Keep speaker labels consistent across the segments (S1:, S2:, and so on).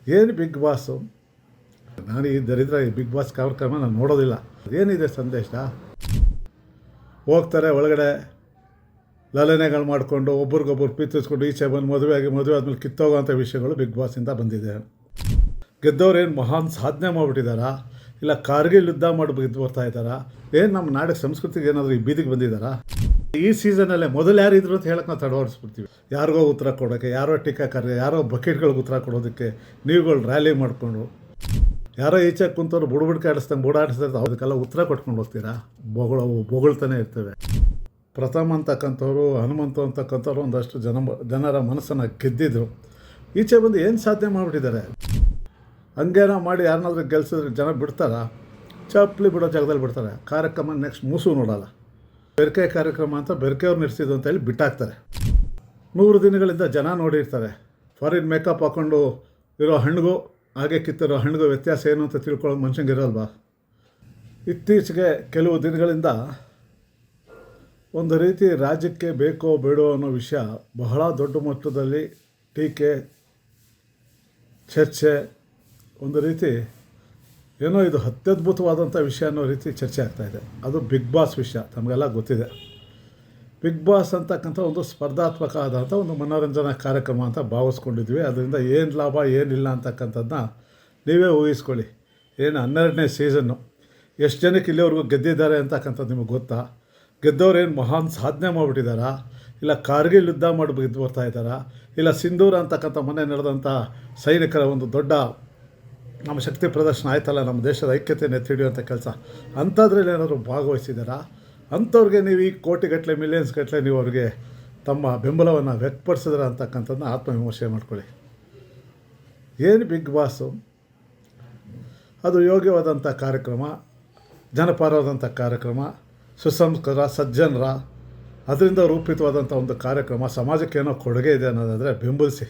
S1: ಏನು big boss? ನಾನು ಈ ದರಿದ್ರ ಈ ಬಿಗ್ ಬಾಸ್ ಕಾರ್ಯಕ್ರಮ ನಾನು ನೋಡೋದಿಲ್ಲ. ಏನಿದೆ ಸಂದೇಶ? ಹೋಗ್ತಾರೆ ಒಳಗಡೆ ಲಲನೆಗಳು ಮಾಡಿಕೊಂಡು ಒಬ್ರಿಗೊಬ್ರು ಪ್ರೀತಿಸ್ಕೊಂಡು ಈಚೆ ಬಂದು ಮದುವೆ ಆದಮೇಲೆ ಕಿತ್ತೋಗೋಂಥ ವಿಷಯಗಳು ಬಿಗ್ ಬಾಸಿಂದ ಬಂದಿದೆ. ಗೆದ್ದವ್ರೇನು ಮಹಾನ್ ಸಾಧನೆ ಮಾಡಿಬಿಟ್ಟಿದ್ದಾರಾ? ಇಲ್ಲ ಕಾರ್ಗಿಲ್ ಯುದ್ಧ ಮಾಡಿ ಬರ್ತಾ ಇದ್ದಾರಾ? ಏನು ನಮ್ಮ ನಾಡಿನ ಸಂಸ್ಕೃತಿಗೆ ಏನಾದರೂ ಈ ಬೀದಿಗೆ ಬಂದಿದ್ದಾರಾ? ಈ ಸೀಸನಲ್ಲೇ ಮೊದಲು ಯಾರಿದ್ರು ಅಂತ ಹೇಳಕ್ಕೆ ನಾವು ತಡವಡಿಸ್ಬಿಡ್ತೀವಿ. ಯಾರಿಗೋ ಉತ್ತರ ಕೊಡೋಕ್ಕೆ, ಯಾರೋ ಟೀಕಾಕಾರರಿಗೆ, ಯಾರೋ ಬಕೆಟ್ಗಳಿಗೆ ಉತ್ತರ ಕೊಡೋದಕ್ಕೆ ನೀವುಗಳು ರ್ಯಾಲಿ ಮಾಡಿಕೊಂಡು, ಯಾರೋ ಈಚೆ ಕುಂತವ್ರು ಬುಡ್ಬುಡ್ಕೆ ಆಡಿಸ್ದಂಗೆ ಬುಡಾಡಿಸ್ತಾರೆ, ಅದಕ್ಕೆಲ್ಲ ಉತ್ತರ ಕೊಟ್ಕೊಂಡು ಹೋಗ್ತೀರಾ? ಬೊಗಳ್ತಾನೆ ಇರ್ತವೆ. ಪ್ರಥಮ ಅಂತಕ್ಕಂಥವ್ರು, ಹನುಮಂತು ಅಂತಕ್ಕಂಥವ್ರು ಒಂದಷ್ಟು ಜನರ ಮನಸ್ಸನ್ನು ಗೆದ್ದಿದ್ರು. ಈಚೆ ಬಂದು ಏನು ಸಾಧನೆ ಮಾಡಿಬಿಟ್ಟಿದ್ದಾರೆ. ಹಂಗೇನೋ ಮಾಡಿ ಯಾರನ್ನಾದ್ರೂ ಗೆಲ್ಸಿದ್ರೆ ಜನ ಬಿಡ್ತಾರಾ? ಚಪ್ಪಲಿ ಬಿಡೋ ಜಾಗದಲ್ಲಿ ಬಿಡ್ತಾರೆ. ಕಾರ್ಯಕ್ರಮ ನೆಕ್ಸ್ಟ್ ಮೂಸು ನೋಡೋಲ್ಲ. ಬೆರಕೆ ಕಾರ್ಯಕ್ರಮ ಅಂತ ಬೆರಕೆಯವ್ರು ನಡೆಸಿದ್ದು ಅಂತೇಳಿ ಬಿಟ್ಟಾಕ್ತಾರೆ. 100 ದಿನಗಳಿಂದ ಜನ ನೋಡಿರ್ತಾರೆ. ಫಾರಿನ್ ಮೇಕಪ್ ಹಾಕ್ಕೊಂಡು ಇರೋ ಹಣ್ಣಿಗೂ ಹಾಗೆ ಕಿತ್ತಿರೋ ಹಣ್ಣಿಗೂ ವ್ಯತ್ಯಾಸ ಏನು ಅಂತ ತಿಳ್ಕೊಳ್ಳೋದು ಮನುಷ್ಯಂಗೆ ಇರೋಲ್ವಾ? ಇತ್ತೀಚೆಗೆ ಕೆಲವು ದಿನಗಳಿಂದ ಒಂದು ರೀತಿ ರಾಜ್ಯಕ್ಕೆ ಬೇಕೋ ಬೇಡೋ ಅನ್ನೋ ವಿಷಯ ಬಹಳ ದೊಡ್ಡ ಮಟ್ಟದಲ್ಲಿ ಟೀಕೆ, ಚರ್ಚೆ, ಒಂದು ರೀತಿ ಏನೋ ಇದು ಅತ್ಯದ್ಭುತವಾದಂಥ ವಿಷಯ ಅನ್ನೋ ರೀತಿ ಚರ್ಚೆ ಆಗ್ತಾಯಿದೆ. ಅದು ಬಿಗ್ ಬಾಸ್ ವಿಷಯ. ತಮಗೆಲ್ಲ ಗೊತ್ತಿದೆ. ಬಿಗ್ ಬಾಸ್ ಅಂತಕ್ಕಂಥ ಒಂದು ಸ್ಪರ್ಧಾತ್ಮಕ ಆದಂಥ ಒಂದು ಮನೋರಂಜನಾ ಕಾರ್ಯಕ್ರಮ ಅಂತ ಭಾವಿಸ್ಕೊಂಡಿದ್ವಿ. ಅದರಿಂದ ಏನು ಲಾಭ ಏನಿಲ್ಲ ಅಂತಕ್ಕಂಥದ್ದನ್ನ ನೀವೇ ಊಹಿಸ್ಕೊಳ್ಳಿ. ಏನು 12ನೇ ಸೀಸನ್ನು ಎಷ್ಟು ಜನಕ್ಕೆ ಇಲ್ಲಿವರೆಗೂ ಗೆದ್ದಿದ್ದಾರೆ ಅಂತಕ್ಕಂಥದ್ದು ನಿಮಗೆ ಗೊತ್ತಾ? ಗೆದ್ದವ್ರೇನು ಮಹಾನ್ ಸಾಧನೆ ಮಾಡಿಬಿಟ್ಟಿದ್ದಾರಾ? ಇಲ್ಲ ಕಾರ್ಗಿಲ್ ಯುದ್ಧ ಮಾಡಿ ಬರ್ತಾ ಇದ್ದಾರಾ? ಇಲ್ಲ ಸಿಂಧೂರ ಅಂತಕ್ಕಂಥ ಮೊನ್ನೆ ನಡೆದಂಥ ಸೈನಿಕರ ಒಂದು ದೊಡ್ಡ ನಮ್ಮ ಶಕ್ತಿ ಪ್ರದರ್ಶನ ಆಯ್ತಲ್ಲ, ನಮ್ಮ ದೇಶದ ಐಕ್ಯತೆಯನ್ನು ಎತ್ತಿ ಹಿಡಿಯುವಂಥ ಕೆಲಸ, ಅಂಥದ್ರಲ್ಲಿ ಏನಾದರೂ ಭಾಗವಹಿಸಿದಾರಾ? ಅಂಥವ್ರಿಗೆ ನೀವು ಈ ಕೋಟಿಗಟ್ಟಲೆ ಮಿಲಿಯನ್ಸ್ ಗಟ್ಟಲೆ ನೀವು ಅವ್ರಿಗೆ ತಮ್ಮ ಬೆಂಬಲವನ್ನು ವ್ಯಕ್ತಪಡಿಸಿದ್ರ ಅಂತಕ್ಕಂಥದ್ದನ್ನ ಆತ್ಮವಿಮರ್ಶೆ ಮಾಡ್ಕೊಳ್ಳಿ. ಏನು ಬಿಗ್ ಬಾಸು? ಅದು ಯೋಗ್ಯವಾದಂಥ ಕಾರ್ಯಕ್ರಮ, ಜನಪರವಾದಂಥ ಕಾರ್ಯಕ್ರಮ, ಸುಸಂಸ್ಕೃತ ಸಜ್ಜನರ ಅದರಿಂದ ರೂಪಿತವಾದಂಥ ಒಂದು ಕಾರ್ಯಕ್ರಮ, ಸಮಾಜಕ್ಕೆ ಏನೋ ಕೊಡುಗೆ ಇದೆ ಅನ್ನೋದಾದರೆ ಬೆಂಬಲಿಸಿ.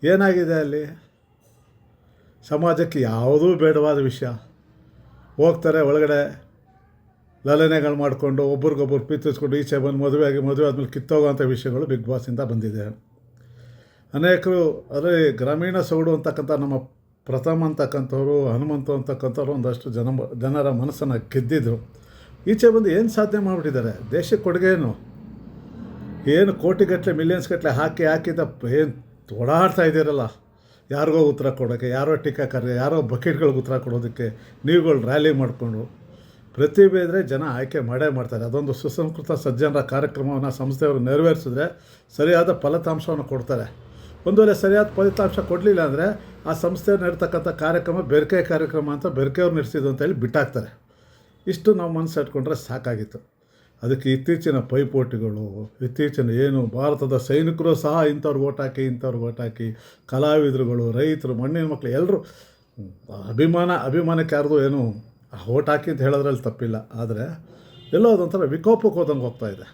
S1: ಏನಾಗಿದೆ ಅಲ್ಲಿ? ಸಮಾಜಕ್ಕೆ ಯಾವುದೂ ಬೇಡವಾದ ವಿಷಯ. ಹೋಗ್ತಾರೆ ಒಳಗಡೆ ಲಲನೆಗಳು ಮಾಡಿಕೊಂಡು ಒಬ್ರಿಗೊಬ್ರು ಪ್ರೀತಿಸ್ಕೊಂಡು ಈಚೆ ಬಂದು ಮದುವೆ ಆದಮೇಲೆ ಕಿತ್ತೋಗೋಂಥ ವಿಷಯಗಳು ಬಿಗ್ ಬಾಸಿಂದ ಬಂದಿದೆ. ಅನೇಕರು ಅದೇ ಗ್ರಾಮೀಣ ಸೊಗಡು ಅಂತಕ್ಕಂಥ ನಮ್ಮ ಪ್ರಥಮ ಅಂತಕ್ಕಂಥವ್ರು, ಹನುಮಂತು ಅಂತಕ್ಕಂಥವ್ರು ಒಂದಷ್ಟು ಜನರ ಮನಸ್ಸನ್ನು ಗೆದ್ದಿದ್ರು. ಈಚೆ ಬಂದು ಏನು ಸಾಧನೆ ಮಾಡಿಬಿಟ್ಟಿದ್ದಾರೆ. ದೇಶಕ್ಕೆ ಕೊಡುಗೆ ಏನು ಕೋಟಿಗಟ್ಟಲೆ ಮಿಲಿಯನ್ಸ್ ಗಟ್ಟಲೆ ಹಾಕಿದ್ದ ಏನು ಓಡಾಡ್ತಾ ಇದ್ದೀರಲ್ಲ, ಯಾರಿಗೋ ಉತ್ತರ ಕೊಡೋಕ್ಕೆ, ಯಾರೋ ಟೀಕಾಕಾರರಿಗೆ, ಯಾರೋ ಬಕೆಟ್ಗಳಿಗೆ ಉತ್ತರ ಕೊಡೋದಕ್ಕೆ ನೀವುಗಳು ರ್ಯಾಲಿ ಮಾಡಿಕೊಂಡು, ಪ್ರತಿಭೆ ಇದ್ದರೆ ಜನ ಆಯ್ಕೆ ಮಾಡೇ ಮಾಡ್ತಾರೆ. ಅದೊಂದು ಸುಸಂಸ್ಕೃತ ಸಜ್ಜನರ ಕಾರ್ಯಕ್ರಮವನ್ನು ಸಂಸ್ಥೆಯವರು ನೆರವೇರಿಸಿದ್ರೆ ಸರಿಯಾದ ಫಲಿತಾಂಶವನ್ನು ಕೊಡ್ತಾರೆ. ಒಂದು ವೇಳೆ ಸರಿಯಾದ ಫಲಿತಾಂಶ ಕೊಡಲಿಲ್ಲ ಅಂದರೆ ಆ ಸಂಸ್ಥೆಯವ್ರು ನಡೀತಕ್ಕಂಥ ಕಾರ್ಯಕ್ರಮ ಬೆರಕೆ ಕಾರ್ಯಕ್ರಮ ಅಂತ ಬೆರಕೆಯವ್ರು ನಡೆಸಿದ್ದು ಅಂತೇಳಿ ಬಿಟ್ಟಾಕ್ತಾರೆ. ಇಷ್ಟು ನಾವು ಮನಸ್ಸು ಇಟ್ಕೊಂಡ್ರೆ ಸಾಕಾಗಿತ್ತು. ಅದಕ್ಕೆ ಇತ್ತೀಚಿನ ಪೈಪೋಟಿಗಳು, ಇತ್ತೀಚಿನ ಏನು ಭಾರತದ ಸೈನಿಕರು ಸಹ ಇಂಥವ್ರಿಗೆ ಓಟ್ ಹಾಕಿ ಕಲಾವಿದರುಗಳು, ರೈತರು, ಮಣ್ಣಿನ ಮಕ್ಕಳು ಎಲ್ಲರೂ ಅಭಿಮಾನಕ್ಕೆ ಯಾರ್ದು ಏನು ಓಟ್ ಹಾಕಿ ಅಂತ ಹೇಳೋದ್ರಲ್ಲಿ ತಪ್ಪಿಲ್ಲ. ಆದರೆ ಎಲ್ಲೋ ಅದೊಂಥರ ವಿಕೋಪಕ್ಕೆ ಹೋದಂಗೆ ಹೋಗ್ತಾಯಿದೆ.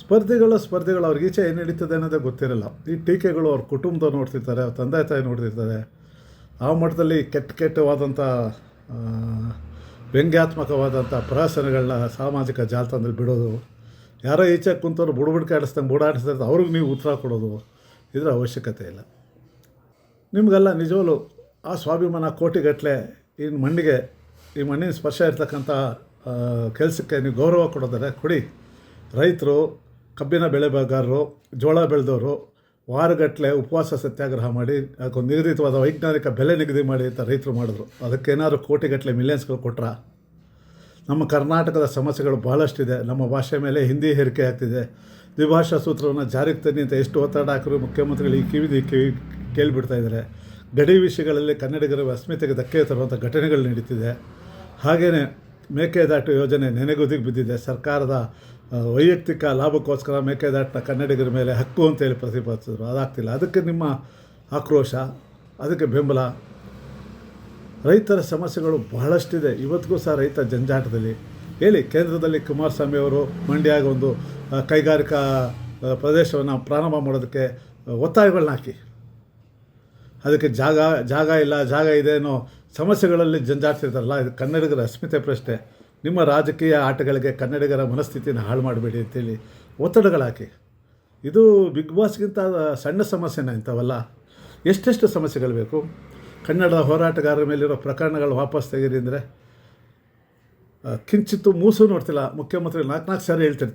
S1: ಸ್ಪರ್ಧಿಗಳು ಅವ್ರಿಗೆ ಈಚೆ ಏನು ನಡೀತದೆ ಅನ್ನೋದೇ ಗೊತ್ತಿರಲ್ಲ. ಈ ಟೀಕೆಗಳು ಅವ್ರ ಕುಟುಂಬದವ್ರು ನೋಡ್ತಿರ್ತಾರೆ, ಅವ್ರ ತಂದೆ ತಾಯಿ ನೋಡ್ತಿರ್ತಾರೆ. ಆ ಮಟ್ಟದಲ್ಲಿ ಕೆಟ್ಟವಾದಂಥ ವ್ಯಂಗ್ಯಾತ್ಮಕವಾದಂಥ ಪ್ರಹಸನಗಳನ್ನ ಸಾಮಾಜಿಕ ಜಾಲತಾಣದಲ್ಲಿ ಬಿಡೋದು, ಯಾರೋ ಈಚೆ ಕುಂತವ್ರು ಬುಡ್ಬುಡ್ಕೆ ಆಡಿಸ್ದಂಗೆ ಬುಡಾಡಿಸ್ತಾರೆ, ಅವ್ರಿಗೆ ನೀವು ಉತ್ತರ ಕೊಡೋದು, ಇದರ ಅವಶ್ಯಕತೆ ಇಲ್ಲ. ನಿಮಗೆಲ್ಲ ನಿಜವೂ ಆ ಸ್ವಾಭಿಮಾನ ಕೋಟಿಗಟ್ಟಲೆ ಈ ಮಣ್ಣಿನ ಸ್ಪರ್ಶ ಇರ್ತಕ್ಕಂಥ ಕೆಲಸಕ್ಕೆ ನೀವು ಗೌರವ ಕೊಡೋದಾರೆ ಕೊಡಿ. ರೈತರು, ಕಬ್ಬಿನ ಬೆಳೆಗಾರರು, ಜೋಳ ಬೆಳೆದವರು ವಾರಗಟ್ಟಲೆ ಉಪವಾಸ ಸತ್ಯಾಗ್ರಹ ಮಾಡಿ ಅದಕ್ಕೊಂದು ನಿಗದಿತವಾದ ವೈಜ್ಞಾನಿಕ ಬೆಲೆ ನಿಗದಿ ಮಾಡಿ ಅಂತ ರೈತರು ಮಾಡಿದ್ರು. ಅದಕ್ಕೇನಾದ್ರು ಕೋಟಿಗಟ್ಟಲೆ ಮಿಲಿಯನ್ಸ್ಗಳು ಕೊಟ್ರಾ? ನಮ್ಮ ಕರ್ನಾಟಕದ ಸಮಸ್ಯೆಗಳು ಭಾಳಷ್ಟಿದೆ. ನಮ್ಮ ಭಾಷೆ ಮೇಲೆ ಹಿಂದಿ ಹೇರಿಕೆ ಆಗ್ತಿದೆ. ದ್ವಿಭಾಷಾ ಸೂತ್ರವನ್ನು ಜಾರಿಗೆ ತನ್ನಿ ಅಂತ ಎಷ್ಟು ಒತ್ತಡ ಹಾಕಿದ್ರು ಮುಖ್ಯಮಂತ್ರಿಗಳು ಈ ಕೇಳಿಬಿಡ್ತಾ ಇದ್ದಾರೆ. ಗಡಿ ವಿಷಯಗಳಲ್ಲಿ ಕನ್ನಡಿಗರ ಅಸ್ಮಿತೆಗೆ ಧಕ್ಕೆ ತರುವಂಥ ಘಟನೆಗಳು ನಡೀತಿದೆ. ಹಾಗೆಯೇ ಮೇಕೆದಾಟು ಯೋಜನೆ ನೆನೆಗುದಿಗೆ ಬಿದ್ದಿದೆ. ಸರ್ಕಾರದ ವೈಯಕ್ತಿಕ ಲಾಭಕ್ಕೋಸ್ಕರ ಮೇಕೆದಾಟು ಕನ್ನಡಿಗರ ಮೇಲೆ ಹಕ್ಕು ಅಂತೇಳಿ ಪ್ರತಿಪಾದಿಸಿದ್ರು, ಅದಾಗ್ತಿಲ್ಲ. ಅದಕ್ಕೆ ನಿಮ್ಮ ಆಕ್ರೋಶ, ಅದಕ್ಕೆ ಬೆಂಬಲ. ರೈತರ ಸಮಸ್ಯೆಗಳು ಬಹಳಷ್ಟಿದೆ. ಇವತ್ತಿಗೂ ಸಹ ರೈತ ಜಂಜಾಟದಲ್ಲಿ ಹೇಳಿ. ಕೇಂದ್ರದಲ್ಲಿ ಕುಮಾರಸ್ವಾಮಿ ಅವರು ಮಂಡ್ಯಾಗ ಒಂದು ಕೈಗಾರಿಕಾ ಪ್ರದೇಶವನ್ನು ಪ್ರಾರಂಭ ಮಾಡೋದಕ್ಕೆ ಒತ್ತಾಯಗಳನ್ನ ಹಾಕಿ, ಅದಕ್ಕೆ ಜಾಗ ಇಲ್ಲ, ಜಾಗ ಇದೆ ಅನ್ನೋ ಸಮಸ್ಯೆಗಳಲ್ಲಿ ಜಂಜಾಡ್ತಿರ್ತಾರಲ್ಲ. ಇದು ಕನ್ನಡಿಗರ ಅಸ್ಮಿತೆ ಪ್ರಶ್ನೆ. ನಿಮ್ಮ ರಾಜಕೀಯ ಆಟಗಳಿಗೆ ಕನ್ನಡಿಗರ ಮನಸ್ಥಿತಿನ ಹಾಳು ಮಾಡಬೇಡಿ ಅಂತೇಳಿ ಒತ್ತಡಗಳು ಹಾಕಿ. ಇದು ಬಿಗ್ ಬಾಸ್ಗಿಂತ ಸಣ್ಣ ಸಮಸ್ಯೆನ ಇಂಥವಲ್ಲ. ಎಷ್ಟೆಷ್ಟು ಸಮಸ್ಯೆಗಳು ಬೇಕು. ಕನ್ನಡದ ಹೋರಾಟಗಾರರ ಮೇಲಿರೋ ಪ್ರಕರಣಗಳು ವಾಪಸ್ ತೆಗೀರಿ ಅಂದರೆ ಕಿಂಚಿತ್ತು ಮೂಸು ನೋಡ್ತಿಲ್ಲ. ಮುಖ್ಯಮಂತ್ರಿ 4 ಸಾರಿ ಹೇಳ್ತಾರೆ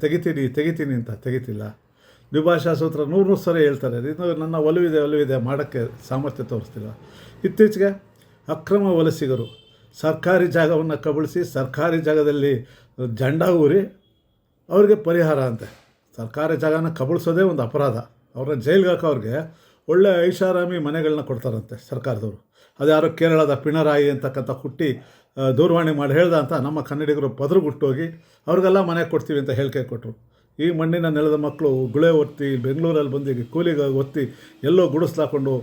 S1: ತೆಗಿತೀನಿ ಅಂತ, ತೆಗಿತಿಲ್ಲ. ದ್ವಿಭಾಷಾ ಸೂತ್ರ 100 ಸಾರಿ ಹೇಳ್ತಾರೆ. ಇದು ನನ್ನ ಒಲವಿದೆ ಮಾಡೋಕ್ಕೆ ಸಾಮರ್ಥ್ಯ ತೋರಿಸ್ತಿಲ್ಲ. ಇತ್ತೀಚೆಗೆ ಅಕ್ರಮ ವಲಸಿಗರು ಸರ್ಕಾರಿ ಜಾಗವನ್ನು ಕಬಳಿಸಿ ಸರ್ಕಾರಿ ಜಾಗದಲ್ಲಿ ಜಂಡ ಊರಿ ಅವ್ರಿಗೆ ಪರಿಹಾರ ಅಂತೆ. ಸರ್ಕಾರಿ ಜಾಗನ ಕಬಳಿಸೋದೇ ಒಂದು ಅಪರಾಧ. ಅವ್ರನ್ನ ಜೈಲಿಗೆ ಹಾಕೋರಿಗೆ ಒಳ್ಳೆ ಐಷಾರಾಮಿ ಮನೆಗಳನ್ನ ಕೊಡ್ತಾರಂತೆ ಸರ್ಕಾರದವರು. ಅದು ಯಾರೋ ಕೇರಳದ ಪಿಣರಾಯಿ ಅಂತಕ್ಕಂಥ ಹುಟ್ಟಿ ದೂರವಾಣಿ ಮಾಡಿ ಹೇಳ್ದ ಅಂತ ನಮ್ಮ ಕನ್ನಡಿಗರು ಪದರುಗುಟ್ಟೋಗಿ ಅವ್ರಿಗೆಲ್ಲ ಮನೆ ಕೊಡ್ತೀವಿ ಅಂತ ಹೇಳಿಕೆ ಕೊಟ್ಟರು. ಈ ಮಣ್ಣಿನ ನೆಲದ ಮಕ್ಕಳು ಗುಳೆ ಒತ್ತಿ ಬೆಂಗಳೂರಲ್ಲಿ ಬಂದು ಕೂಲಿಗೆ ಒತ್ತಿ ಎಲ್ಲೋ ಗುಡಿಸ್ಲಾಕೊಂಡು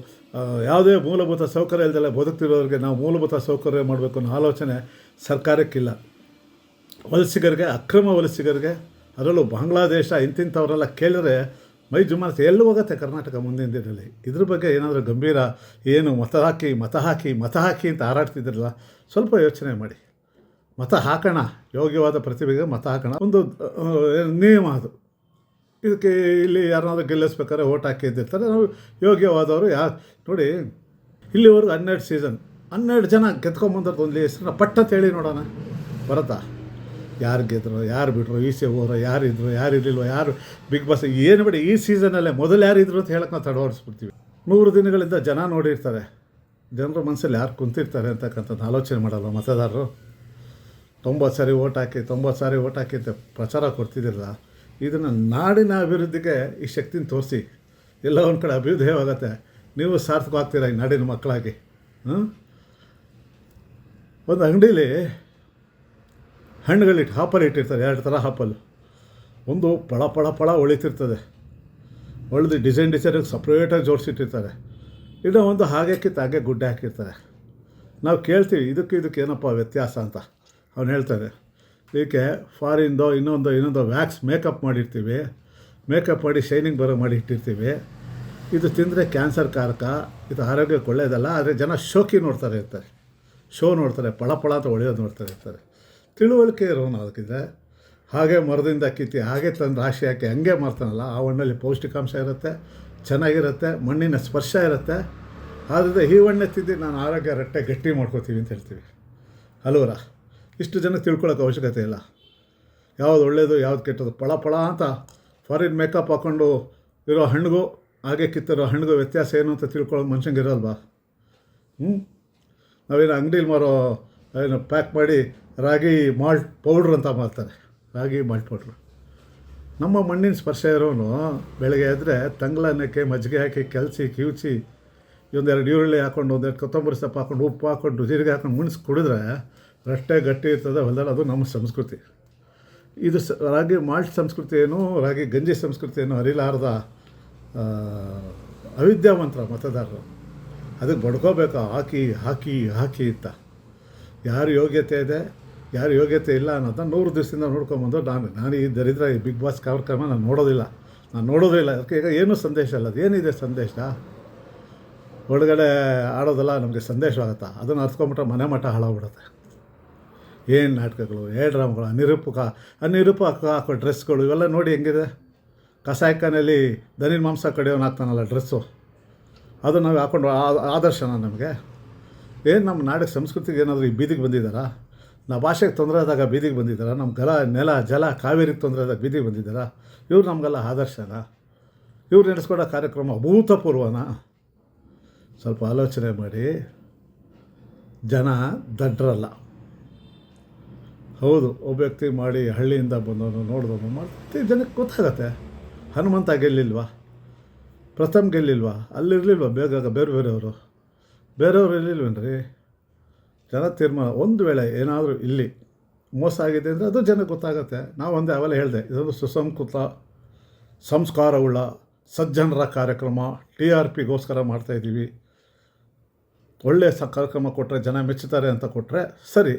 S1: ಯಾವುದೇ ಮೂಲಭೂತ ಸೌಕರ್ಯ ಇಲ್ಲದೆಲ್ಲ ಬದುಕ್ತಿರೋರಿಗೆ ನಾವು ಮೂಲಭೂತ ಸೌಕರ್ಯ ಮಾಡಬೇಕು ಅನ್ನೋ ಆಲೋಚನೆ ಸರ್ಕಾರಕ್ಕಿಲ್ಲ. ವಲಸಿಗರಿಗೆ, ಅಕ್ರಮ ವಲಸಿಗರಿಗೆ, ಅದರಲ್ಲೂ ಬಾಂಗ್ಲಾದೇಶ ಇಂತಿಂಥವರೆಲ್ಲ ಕೇಳಿದ್ರೆ ಮೈ ಜುಮಾನತೆ ಎಲ್ಲಿ ಹೋಗುತ್ತೆ ಕರ್ನಾಟಕ ಮುಂದಿನ ದಿನದಲ್ಲಿ. ಇದ್ರ ಬಗ್ಗೆ ಏನಾದರೂ ಗಂಭೀರ ಏನು ಮತ ಹಾಕಿ ಅಂತ ಹಾರಾಡ್ತಿದ್ರಲ್ಲ, ಸ್ವಲ್ಪ ಯೋಚನೆ ಮಾಡಿ. ಮತ ಹಾಕೋಣ, ಯೋಗ್ಯವಾದ ಪ್ರತಿಭೆಗೆ ಮತ ಹಾಕೋಣ, ಒಂದು ನಿಯಮ ಅದು. ಇದಕ್ಕೆ ಇಲ್ಲಿ ಯಾರನ್ನಾದ್ರೂ ಗೆಲ್ಲಿಸ್ಬೇಕಾದ್ರೆ ಓಟ್ ಹಾಕಿದ್ದಿರ್ತಾರೆ. ನಾವು ಯೋಗ್ಯವಾದವರು ನೋಡಿ, ಇಲ್ಲಿವರೆಗೂ 12 ಸೀಸನ್ 12 ಜನ ಗೆದ್ಕೊಂಬಂದ್ರದ್ದು ಒಂದು ಹೆಸರನ್ನ ಪಟ್ಟಂತ ಹೇಳಿ ನೋಡೋಣ, ಬರುತ್ತಾ? ಯಾರು ಗೆದ್ರು, ಯಾರು ಬಿಟ್ಟರು, ಈಚೆ ಹೋದ್ರು, ಯಾರಿದ್ರು, ಯಾರಿರಲಿಲ್ವ, ಯಾರು ಬಿಗ್ ಬಾಸ್ ಏನು ಬಿಡಿ. ಈ ಸೀಸನಲ್ಲೇ ಮೊದಲು ಯಾರಿದ್ರು ಅಂತ ಹೇಳಕ್ಕೆ ನಾವು ತಡವಡಿಸ್ಬಿಡ್ತೀವಿ. 100 ದಿನಗಳಿಂದ ಜನ ನೋಡಿರ್ತಾರೆ, ಜನರ ಮನಸ್ಸಲ್ಲಿ ಯಾರು ಕುಂತಿರ್ತಾರೆ ಅಂತಕ್ಕಂಥದ್ದು ಆಲೋಚನೆ ಮಾಡಲ್ಲ ಮತದಾರರು. 90 ಸಾರಿ ಓಟ್ ಹಾಕಿ ಅಂತ ಪ್ರಚಾರ ಕೊಡ್ತಿದ್ದಿಲ್ಲ. ಇದನ್ನು ನಾಡಿನ ಅಭಿವೃದ್ಧಿಗೆ ಈ ಶಕ್ತಿನ ತೋರಿಸಿ, ಎಲ್ಲ ಒಂದು ಕಡೆ ಅಭ್ಯುದಯವಾಗತ್ತೆ. ನೀವು ಸಾರ್ಥಕವಾಗ್ತೀರ ಈ ನಾಡಿನ ಮಕ್ಕಳಾಗಿ. ಒಂದು ಅಂಗಡೀಲಿ ಹಣ್ಣುಗಳಿಟ್ಟು ಹಾಪಲ್ ಇಟ್ಟಿರ್ತಾರೆ, 2 ಥರ ಹಾಪಲ್. ಒಂದು ಪಳ ಹೊಳಿತಿರ್ತದೆ, ಹೊಳೆದು ಡಿಸೈನಾಗಿ ಸಪ್ರೇಟಾಗಿ ಜೋಡಿಸಿಟ್ಟಿರ್ತಾರೆ. ಇನ್ನೂ ಒಂದು ಹಾಗೆ ಕಿತ್ತು ಹಾಗೆ ಗುಡ್ಡೆ ಹಾಕಿರ್ತಾರೆ. ನಾವು ಕೇಳ್ತೀವಿ ಇದಕ್ಕೆ ಏನಪ್ಪ ವ್ಯತ್ಯಾಸ ಅಂತ. ಅವ್ನು ಹೇಳ್ತಾರೆ, ಇದಕ್ಕೆ ಫಾರಿನ್ದೋ ಇನ್ನೊಂದು ವ್ಯಾಕ್ಸ್ ಮೇಕಪ್ ಮಾಡಿರ್ತೀವಿ, ಮೇಕಪ್ ಮಾಡಿ ಶೈನಿಂಗ್ ಬರೋ ಮಾಡಿ ಇಟ್ಟಿರ್ತೀವಿ. ಇದು ತಿಂದರೆ ಕ್ಯಾನ್ಸರ್ ಕಾರಕ, ಇದು ಆರೋಗ್ಯಕ್ಕೆ ಒಳ್ಳೆಯದಲ್ಲ. ಆದರೆ ಜನ ಶೋಕಿ ನೋಡ್ತಾರೆ, ಶೋ ನೋಡ್ತಾರೆ, ಪಳ ಅಂತ ಹೊಳೆಯೋದು ನೋಡ್ತಾರೆ. ತಿಳುವಳಿಕೆ ಇರೋನು ಅದಕ್ಕಿದ್ರೆ ಹಾಗೆ ಮರದಿಂದ ಕಿತ್ತಿ ಹಾಗೆ ತಂದು ರಾಶಿ ಹಾಕಿ ಹಂಗೆ ಮಾಡ್ತಾನಲ್ಲ, ಆ ಹಣ್ಣಲ್ಲಿ ಪೌಷ್ಟಿಕಾಂಶ ಇರುತ್ತೆ, ಚೆನ್ನಾಗಿರುತ್ತೆ, ಮಣ್ಣಿನ ಸ್ಪರ್ಶ ಇರುತ್ತೆ. ಆದ್ದರಿಂದ ಈ ಹಣ್ಣೆ ತಿಂದು ನಾನು ಆರೋಗ್ಯ ಗಟ್ಟಿ ಮಾಡ್ಕೋತೀವಿ ಅಂತ ಹೇಳ್ತೀವಿ ಅಲ್ವರ. ಇಷ್ಟು ಜನಕ್ಕೆ ತಿಳ್ಕೊಳ್ಳೋಕೆ ಅವಶ್ಯಕತೆ ಇಲ್ಲ, ಯಾವುದು ಒಳ್ಳೆಯದು ಯಾವ್ದು ಕೆಟ್ಟದ್ದು. ಪಳ ಅಂತ ಫಾರಿನ್ ಮೇಕಪ್ ಹಾಕ್ಕೊಂಡು ಇರೋ ಹಣ್ಣಿಗೂ ಹಾಗೆ ಕಿತ್ತಿರೋ ಹಣ್ಣಿಗೂ ವ್ಯತ್ಯಾಸ ಏನು ಅಂತ ತಿಳ್ಕೊಳ್ಳೋದು ಮನುಷ್ಯಂಗೆ ಇರೋಲ್ವಾ? ನಾವೇನು ಅಂಗಡೀಲಿ ಮಾರೋ ಏನು ಪ್ಯಾಕ್ ಮಾಡಿ ರಾಗಿ ಮಾಲ್ಟ್ ಪೌಡ್ರ್ ಅಂತ ಮಾಡ್ತಾರೆ, ರಾಗಿ ಮಾಲ್ಟ್ ಪೌಡ್ರು. ನಮ್ಮ ಮಣ್ಣಿನ ಸ್ಪರ್ಶ ಇರೋನು ಬೆಳಗ್ಗೆ ಎದ್ದರೆ ತಂಗ್ಲನ್ನಕ್ಕೆ ಮಜ್ಜಿಗೆ ಹಾಕಿ ಕಲಸಿ ಕಿವುಚಿ 1-2 ಈರುಳ್ಳಿ ಹಾಕ್ಕೊಂಡು 1-2 ಕೊತ್ತಂಬರಿ ಸೊಪ್ಪು ಹಾಕ್ಕೊಂಡು ಉಪ್ಪು ಹಾಕ್ಕೊಂಡು ಜೀರಿಗೆ ಹಾಕ್ಕೊಂಡು ಮುಣಿಸಿ ಕುಡಿದ್ರೆ ರಟ್ಟೆ ಗಟ್ಟಿ ಇರ್ತದೆ ಹೊಲದಲ್ಲಿ. ಅದು ನಮ್ಮ ಸಂಸ್ಕೃತಿ. ಇದು ರಾಗಿ ಮಾಲ್ಟ್ ಸಂಸ್ಕೃತಿ ಏನು, ರಾಗಿ ಗಂಜಿ ಸಂಸ್ಕೃತಿ ಏನು ಅರಿಲಾರ್ದ ಅವಿದ್ಯಾವಂತರ ಮತದಾರರು. ಅದಕ್ಕೆ ಬಡ್ಕೋಬೇಕು, ಹಾಕಿ ಅಂತ. ಯಾರು ಯೋಗ್ಯತೆ ಇದೆ, ಯಾರು ಯೋಗ್ಯತೆ ಇಲ್ಲ ಅನ್ನೋದನ್ನ 100 ದಿವಸದಿಂದ ನೋಡ್ಕೊಂಬಂದು ನಾನು ಈ ದರಿದ್ರ ಈ ಬಿಗ್ ಬಾಸ್ ಕಾರ್ಯಕ್ರಮ ನಾನು ನೋಡೋದಿಲ್ಲ. ಅದಕ್ಕೆ ಈಗ ಏನೂ ಸಂದೇಶ ಅಲ್ಲ. ಅದು ಏನಿದೆ ಸಂದೇಶ? ಒಳಗಡೆ ಆಡೋದಲ್ಲ ನಮಗೆ ಸಂದೇಶವಾಗುತ್ತಾ? ಅದನ್ನು ಅರ್ತ್ಕೊಂಬಿಟ್ರೆ ಮನೆ ಮಠ ಹಾಳಾಗ್ಬಿಡುತ್ತೆ. ಏನು ನಾಟಕಗಳು, ಡ್ರಾಮಗಳು, ಅನಿರೂಪಕ ಹಾಕೋ ಡ್ರೆಸ್ಗಳು ಇವೆಲ್ಲ ನೋಡಿ ಹೆಂಗಿದೆ. ಕಸಾಯಖಾನೆಯಲ್ಲಿ ದನಿನ ಮಾಂಸ ಕಡಿಯೋನು ಹಾಕ್ತಾನಲ್ಲ ಡ್ರೆಸ್ಸು, ಅದು ನಾವು ಹಾಕ್ಕೊಂಡು ಆದರ್ಶನ ನಮಗೆ? ಏನು ನಮ್ಮ ನಾಡಿಗೆ ಸಂಸ್ಕೃತಿಗೆ ಏನಾದರೂ ಈ ಬೀದಿಗೆ ಬಂದಿದ್ದಾರಾ? ನಾವು ಭಾಷೆಗೆ ತೊಂದರೆ ಆದಾಗ ಬೀದಿಗೆ ಬಂದಿದ್ದಾರಾ? ನಮ್ಮ ನೆಲ ಜಲ ಕಾವೇರಿಗೆ ತೊಂದರೆ ಆದಾಗ ಬೀದಿಗೆ ಬಂದಿದ್ದಾರಾ? ಇವ್ರು ನಮಗೆಲ್ಲ ಆದರ್ಶನ? ಇವ್ರು ನಡೆಸ್ಕೊಡೋ ಕಾರ್ಯಕ್ರಮ ಅಭೂತಪೂರ್ವನ? ಸ್ವಲ್ಪ ಆಲೋಚನೆ ಮಾಡಿ. ಜನ ದಡ್ರಲ್ಲ. ಹೌದು, ಒಬ್ಬ ವ್ಯಕ್ತಿ ಮಾಡಿ ಹಳ್ಳಿಯಿಂದ ಬಂದವನು ನೋಡಿದವನು ಮಾಡ್ತೀವಿ, ಜನಕ್ಕೆ ಗೊತ್ತಾಗತ್ತೆ. ಹನುಮಂತ ಗೆಲ್ಲಿಲ್ವಾ? ಪ್ರಥಮ್ ಗೆಲ್ಲಿಲ್ವಾ? ಅಲ್ಲಿರಲಿಲ್ವ ಬೇರೆಯವರು ಇರಲಿಲ್ವೇನ್ರಿ? ಜನ ತೀರ್ಮಾನ. ಒಂದು ವೇಳೆ ಏನಾದರೂ ಇಲ್ಲಿ ಮೋಸ ಆಗಿದೆ ಅಂದರೆ ಅದು ಜನಕ್ಕೆ ಗೊತ್ತಾಗುತ್ತೆ. ನಾವು ಒಂದೇ ಅವೆಲ್ಲ ಹೇಳಿದೆ, ಇದೊಂದು ಸುಸಂಸ್ಕೃತ ಸಂಸ್ಕಾರವುಳ್ಳ ಸಜ್ಜನರ ಕಾರ್ಯಕ್ರಮ, TRPಗೋಸ್ಕರ ಮಾಡ್ತಾಯಿದ್ದೀವಿ. ಒಳ್ಳೆಯ ಕಾರ್ಯಕ್ರಮ ಕೊಟ್ಟರೆ ಜನ ಮೆಚ್ಚುತ್ತಾರೆ ಅಂತ ಕೊಟ್ಟರೆ ಸರಿ.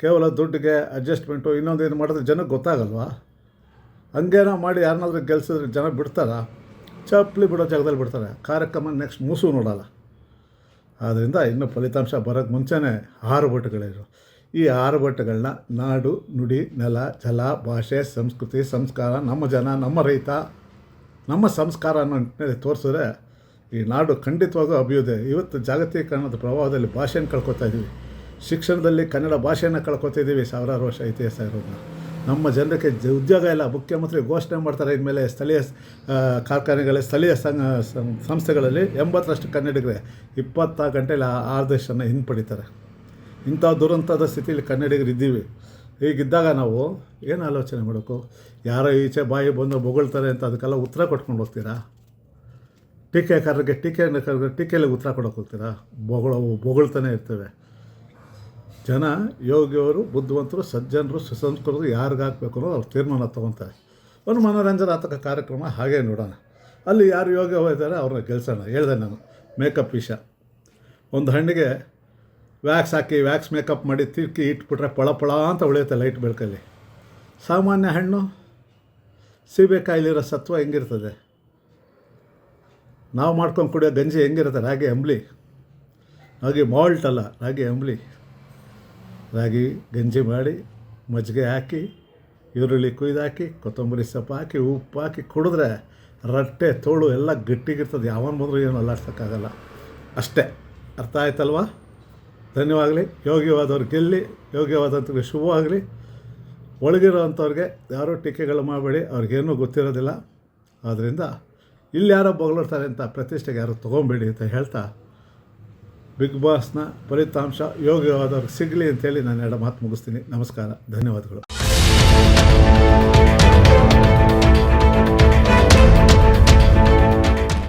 S1: ಕೇವಲ ದುಡ್ಡಿಗೆ ಅಡ್ಜಸ್ಟ್ಮೆಂಟು ಇನ್ನೊಂದೇನು ಮಾಡಿದ್ರೆ ಜನಕ್ಕೆ ಗೊತ್ತಾಗಲ್ವಾ? ಹಂಗೇನೋ ಮಾಡಿ ಯಾರನ್ನಾದ್ರೂ ಗೆಲ್ಸಿದ್ರೆ ಜನ ಬಿಡ್ತಾರಾ? ಚಪ್ಪಲಿ ಬಿಡೋ ಜಾಗದಲ್ಲಿ ಬಿಡ್ತಾರೆ. ಕಾರ್ಯಕ್ರಮ ನೆಕ್ಸ್ಟ್ ಮೂಸು ನೋಡೋಲ್ಲ. ಆದ್ದರಿಂದ ಇನ್ನು ಫಲಿತಾಂಶ ಬರೋಕ್ಕೆ ಮುಂಚೆನೇ 6 ಬಟ್ಟುಗಳಿರು. ಈ 6 ಬಟ್ಟುಗಳನ್ನ ನಾಡು, ನುಡಿ, ನೆಲ, ಜಲ, ಭಾಷೆ, ಸಂಸ್ಕೃತಿ, ಸಂಸ್ಕಾರ, ನಮ್ಮ ಜನ, ನಮ್ಮ ರೈತ, ನಮ್ಮ ಸಂಸ್ಕಾರ ಅನ್ನೋ ನಿಟ್ಟಿನಲ್ಲಿ ತೋರಿಸಿದ್ರೆ ಈ ನಾಡು ಖಂಡಿತವಾಗೂ ಅಭಿವೃದ್ಧಿ. ಇವತ್ತು ಜಾಗತೀಕರಣದ ಪ್ರಭಾವದಲ್ಲಿ ಭಾಷೆಯನ್ನು ಕಳ್ಕೊತಾ ಇದ್ದೀವಿ. ಶಿಕ್ಷಣದಲ್ಲಿ ಕನ್ನಡ ಭಾಷೆಯನ್ನು ಕಳ್ಕೊತಾ ಇದ್ದೀವಿ. ಸಾವಿರಾರು ವರ್ಷ ಇತಿಹಾಸ ಇರೋದನ್ನ ನಮ್ಮ ಜನರಿಗೆ ಉದ್ಯೋಗ ಇಲ್ಲ. ಮುಖ್ಯಮಂತ್ರಿ ಘೋಷಣೆ ಮಾಡ್ತಾರೆ ಇನ್ಮೇಲೆ ಸ್ಥಳೀಯ ಕಾರ್ಖಾನೆಗಳ ಸ್ಥಳೀಯ ಸಂಸ್ಥೆಗಳಲ್ಲಿ 80% ಕನ್ನಡಿಗರೇ 24 ಗಂಟೆಯಲ್ಲಿ ಆದೇಶನ ಹಿಂಪಡಿತಾರೆ. ಇಂಥ ದುರಂತದ ಸ್ಥಿತಿಯಲ್ಲಿ ಕನ್ನಡಿಗರು ಇದ್ದೀವಿ. ಹೀಗಿದ್ದಾಗ ನಾವು ಏನು ಆಲೋಚನೆ ಮಾಡಬೇಕು? ಯಾರೋ ಈಚೆ ಬಾಯಿ ಬಂದು ಬೊಗಳ್ತಾರೆ ಅಂತ ಅದಕ್ಕೆಲ್ಲ ಉತ್ತರ ಕೊಟ್ಕೊಂಡು ಹೋಗ್ತೀರಾ? ಟೀಕೆಕಾರರಿಗೆ ಟೀಕೆಯಲ್ಲಿ ಉತ್ತರ ಕೊಡೋಕೆ ಹೋಗ್ತೀರಾ? ಬೊಗಳ್ತಾನೆ ಇರ್ತೇವೆ. ಜನ ಯೋಗಿಯವರು, ಬುದ್ಧಿವಂತರು, ಸಜ್ಜನರು, ಸುಸಂಸ್ಕೃತರು ಯಾರಿಗೆ ಹಾಕಬೇಕು ಅನ್ನೋ ಅವ್ರು ತೀರ್ಮಾನ ತೊಗೊತಾರೆ. ಒಂದು ಮನೋರಂಜನಾತ್ಮಕ ಕಾರ್ಯಕ್ರಮ ಹಾಗೇ ನೋಡೋಣ. ಅಲ್ಲಿ ಯಾರು ಯೋಗ ಹೋಗಿದ್ದಾರೆ ಅವ್ರನ್ನ ಗೆಲ್ಸೋಣ. ಹೇಳಿದೆ ನಾನು ಮೇಕಪ್ ವಿಷಯ. ಒಂದು ಹಣ್ಣಿಗೆ ವ್ಯಾಕ್ಸ್ ಹಾಕಿ ವ್ಯಾಕ್ಸ್ ಮೇಕಪ್ ಮಾಡಿ ತಿರ್ಕಿ ಇಟ್ಬಿಟ್ರೆ ಪಳ ಅಂತ ಉಳಿಯುತ್ತೆ ಲೈಟ್ ಬೆಳಕಲ್ಲಿ. ಸಾಮಾನ್ಯ ಹಣ್ಣು ಸೀಬೆಕಾಯಿಲಿರೋ ಸತ್ವ ಹೆಂಗಿರ್ತದೆ? ನಾವು ಮಾಡ್ಕೊಂಡು ಕುಡಿಯೋ ಗಂಜಿ ಹೆಂಗಿರುತ್ತೆ? ರಾಗಿ ಅಂಬ್ಲಿ, ರಾಗಿ ಮಾಲ್ಟ್ ಅಲ್ಲ, ರಾಗಿ ಅಂಬ್ಲಿ. ರಾಗಿ ಗಂಜಿ ಮಾಡಿ ಮಜ್ಜಿಗೆ ಹಾಕಿ ಈರುಳ್ಳಿ ಕುಯ್ದು ಹಾಕಿ ಕೊತ್ತಂಬರಿ ಸೊಪ್ಪು ಹಾಕಿ ಉಪ್ಪು ಹಾಕಿ ಕುಡಿದ್ರೆ ರಟ್ಟೆ ತೋಳು ಎಲ್ಲ ಗಟ್ಟಿಗಿರ್ತದೆ. ಯಾವನು ಬಂದರೂ ಏನು ಅಲ್ಲಾಡ್ಸೋಕ್ಕಾಗಲ್ಲ. ಅಷ್ಟೇ. ಅರ್ಥ ಆಯ್ತಲ್ವಾ? ಧನ್ಯವಾಗಲಿ. ಯೋಗ್ಯವಾದವ್ರು ಗೆಲ್ಲಿ, ಯೋಗ್ಯವಾದಂಥವ್ರಿಗೆ ಶುಭವಾಗಲಿ. ಒಳಗಿರೋ ಅಂಥವ್ರಿಗೆ ಯಾರೂ ಟೀಕೆಗಳು ಮಾಡಬೇಡಿ. ಅವ್ರಿಗೇನೂ ಗೊತ್ತಿರೋದಿಲ್ಲ. ಆದ್ದರಿಂದ ಇಲ್ಲಿ ಯಾರೋ ಬೊಗಳ್ತಾರೆ ಅಂತ ಪ್ರತಿಷ್ಠೆಗೆ ಯಾರು ತೊಗೊಬೇಡಿ ಅಂತ ಹೇಳ್ತಾ, ಬಿಗ್ ಬಾಸ್ನ ಫಲಿತಾಂಶ ಯೋಗ್ಯವಾದವ್ರಿಗೆ ಸಿಗಲಿ ಅಂತೇಳಿ ನಾನು ಎರಡು ಮಾತು ಮುಗಿಸ್ತೀನಿ. ನಮಸ್ಕಾರ, ಧನ್ಯವಾದಗಳು.